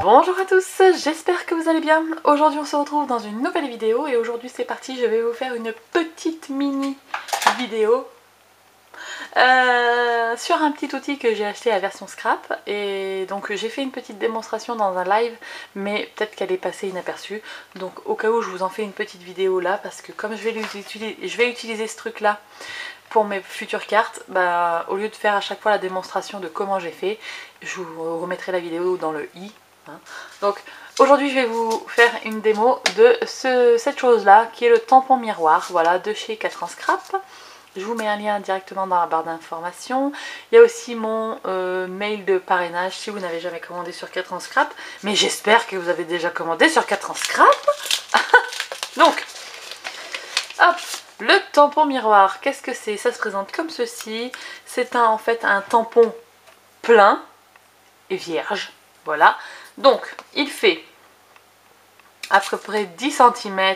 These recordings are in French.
Bonjour à tous, j'espère que vous allez bien. Aujourd'hui on se retrouve dans une nouvelle vidéo et aujourd'hui c'est parti, je vais vous faire une petite mini vidéo sur un petit outil que j'ai acheté à version scrap. Et donc j'ai fait une petite démonstration dans un live, mais peut-être qu'elle est passée inaperçue, donc au cas où je vous en fais une petite vidéo là, parce que comme je vais utiliser ce truc là pour mes futures cartes, bah, au lieu de faire à chaque fois la démonstration de comment j'ai fait, je vous remettrai la vidéo dans le i. Hein. Donc aujourd'hui je vais vous faire une démo de cette chose là qui est le tampon miroir, voilà, de chez 4 ans Scrap. Je vous mets un lien directement dans la barre d'informations. Il y a aussi mon mail de parrainage si vous n'avez jamais commandé sur 4 ans Scrap, mais j'espère que vous avez déjà commandé sur 4 ans Scrap. Donc hop, le tampon miroir, qu'est-ce que c'est? Ça se présente comme ceci. C'est en fait un tampon plein et vierge, voilà. Donc il fait à peu près 10 cm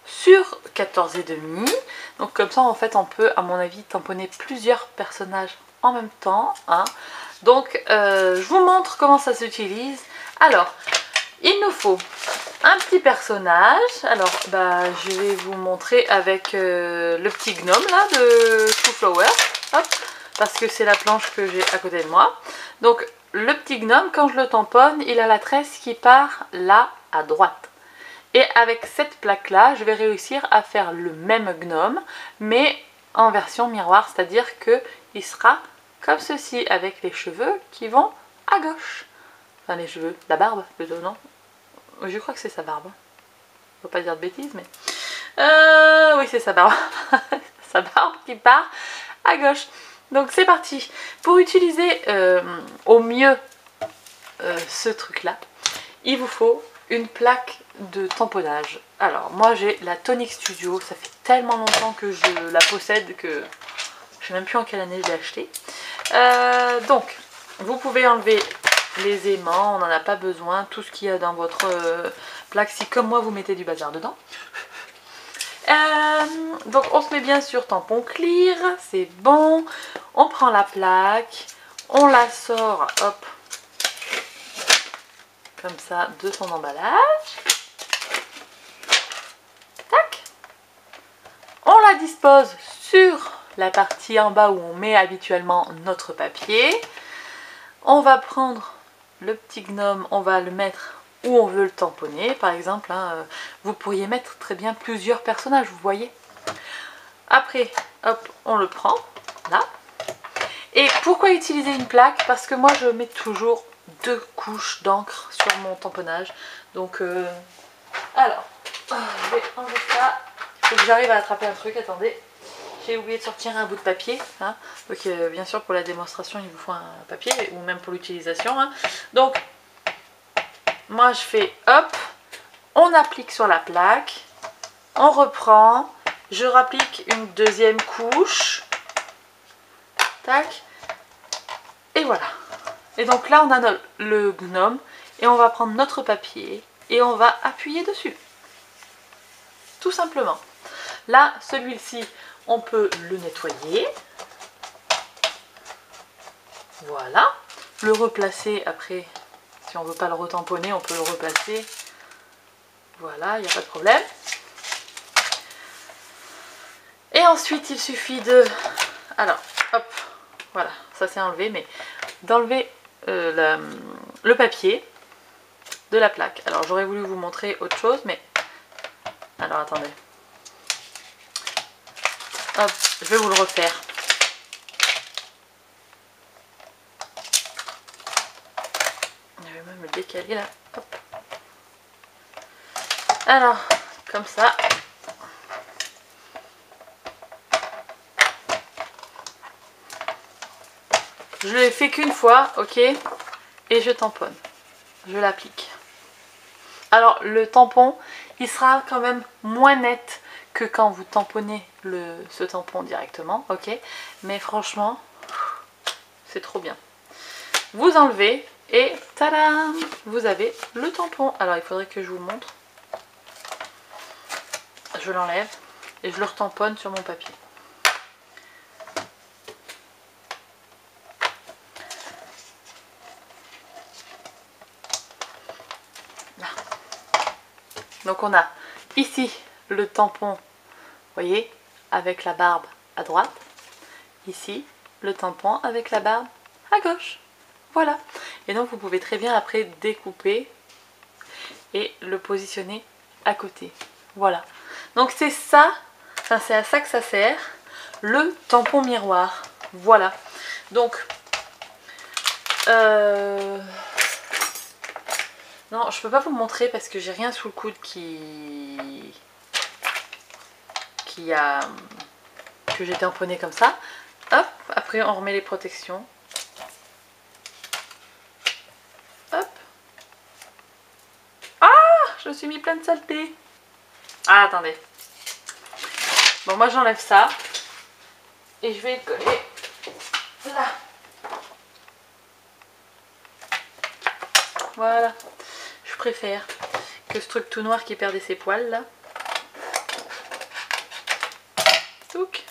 sur 14,5. Donc comme ça en fait on peut à mon avis tamponner plusieurs personnages en même temps. Hein. Donc je vous montre comment ça s'utilise. Alors il nous faut un petit personnage. Alors bah je vais vous montrer avec le petit gnome là de Two Flower. Hop, parce que c'est la planche que j'ai à côté de moi. Donc le petit gnome, quand je le tamponne, il a la tresse qui part là à droite. Et avec cette plaque là, je vais réussir à faire le même gnome, mais en version miroir, c'est-à-dire qu'il sera comme ceci, avec les cheveux qui vont à gauche. Enfin les cheveux, la barbe plutôt, non? Je crois que c'est sa barbe. Faut pas dire de bêtises, mais... oui, c'est sa barbe. Sa barbe qui part à gauche. Donc c'est parti. Pour utiliser au mieux ce truc là, il vous faut une plaque de tamponnage. Alors moi j'ai la Tonic Studio, ça fait tellement longtemps que je la possède que je sais même plus en quelle année je l'ai achetée. Donc vous pouvez enlever les aimants, on n'en a pas besoin, tout ce qu'il y a dans votre plaque, si comme moi vous mettez du bazar dedans. Donc on se met bien sûr tampon clear, c'est bon. On prend la plaque, on la sort, hop, comme ça, de son emballage. Tac. On la dispose sur la partie en bas où on met habituellement notre papier. On va prendre le petit gnome, on va le mettre où on veut le tamponner. Par exemple, hein, vous pourriez mettre très bien plusieurs personnages, vous voyez. Après, hop, on le prend, là. Et pourquoi utiliser une plaque? Parce que moi, je mets toujours 2 couches d'encre sur mon tamponnage. Donc, alors, je vais enlever ça. Il faut que j'arrive à attraper un truc, attendez. J'ai oublié de sortir un bout de papier. Hein. Donc, bien sûr, pour la démonstration, il vous faut un papier, ou même pour l'utilisation. Hein. Donc, moi, je fais hop, on applique sur la plaque, on reprend, je rapplique une deuxième couche. Tac, et voilà. Et donc là on a le gnome et on va prendre notre papier et on va appuyer dessus, tout simplement. Là celui-ci on peut le nettoyer, voilà, le replacer après, si on veut pas le retamponner on peut le replacer, voilà, il n'y a pas de problème. Et ensuite il suffit de, alors hop, voilà, ça c'est enlevé, mais d'enlever le papier de la plaque. Alors j'aurais voulu vous montrer autre chose, mais alors attendez. Hop, je vais vous le refaire. Je vais même le décaler là. Hop. Alors, comme ça. Je l'ai fait qu'une fois, ok, et je tamponne. Je l'applique. Alors le tampon, il sera quand même moins net que quand vous tamponnez ce tampon directement, ok. Mais franchement, c'est trop bien. Vous enlevez et tadam, vous avez le tampon. Alors il faudrait que je vous montre. Je l'enlève et je le retamponne sur mon papier. Donc on a ici le tampon, vous voyez, avec la barbe à droite. Ici, le tampon avec la barbe à gauche. Voilà. Et donc vous pouvez très bien après découper et le positionner à côté. Voilà. Donc c'est ça, enfin c'est à ça que ça sert, le tampon miroir. Voilà. Donc, non, je peux pas vous montrer parce que j'ai rien sous le coude que j'ai tamponné comme ça. Hop, après on remet les protections. Hop. Ah, je me suis mis plein de saleté. Ah, attendez. Bon, moi j'enlève ça. Et je vais le coller là. Voilà. Je préfère que ce truc tout noir qui perdait ses poils là. Touc.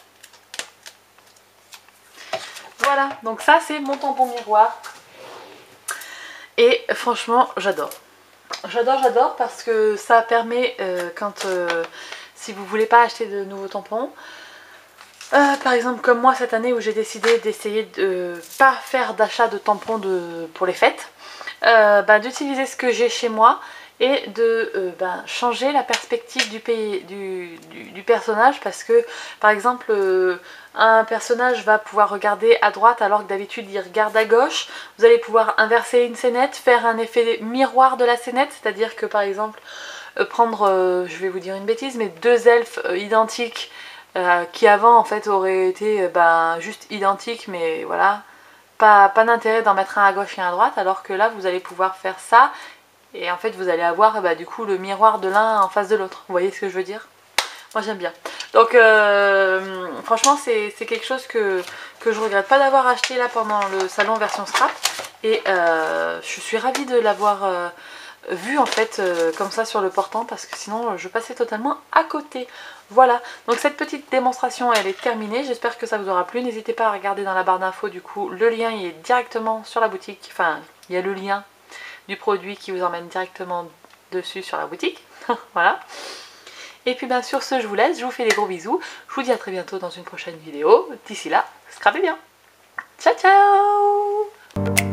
Voilà, donc ça c'est mon tampon miroir. Et franchement, j'adore. J'adore parce que ça permet, si vous voulez pas acheter de nouveaux tampons, par exemple comme moi cette année où j'ai décidé d'essayer de pas faire d'achat de tampons pour les fêtes, d'utiliser ce que j'ai chez moi et de changer la perspective du personnage, parce que par exemple un personnage va pouvoir regarder à droite alors que d'habitude il regarde à gauche. Vous allez pouvoir inverser une scénette, faire un effet miroir de la scénette, c'est à dire que par exemple prendre, je vais vous dire une bêtise, mais deux elfes identiques qui avant en fait auraient été juste identiques, mais voilà, pas d'intérêt d'en mettre un à gauche et un à droite, alors que là vous allez pouvoir faire ça et en fait vous allez avoir du coup le miroir de l'un en face de l'autre. Vous voyez ce que je veux dire? Moi j'aime bien. Donc franchement c'est quelque chose que je regrette pas d'avoir acheté là pendant le salon version scrap, et je suis ravie de l'avoir vu en fait comme ça sur le portant, parce que sinon je passais totalement à côté. Voilà, donc cette petite démonstration elle est terminée, j'espère que ça vous aura plu. N'hésitez pas à regarder dans la barre d'infos, du coup le lien il est directement sur la boutique, enfin il y a le lien du produit qui vous emmène directement dessus sur la boutique. Voilà. Et puis sur ce je vous laisse, je vous fais des gros bisous, je vous dis à très bientôt dans une prochaine vidéo. D'ici là, scrapez bien. Ciao ciao.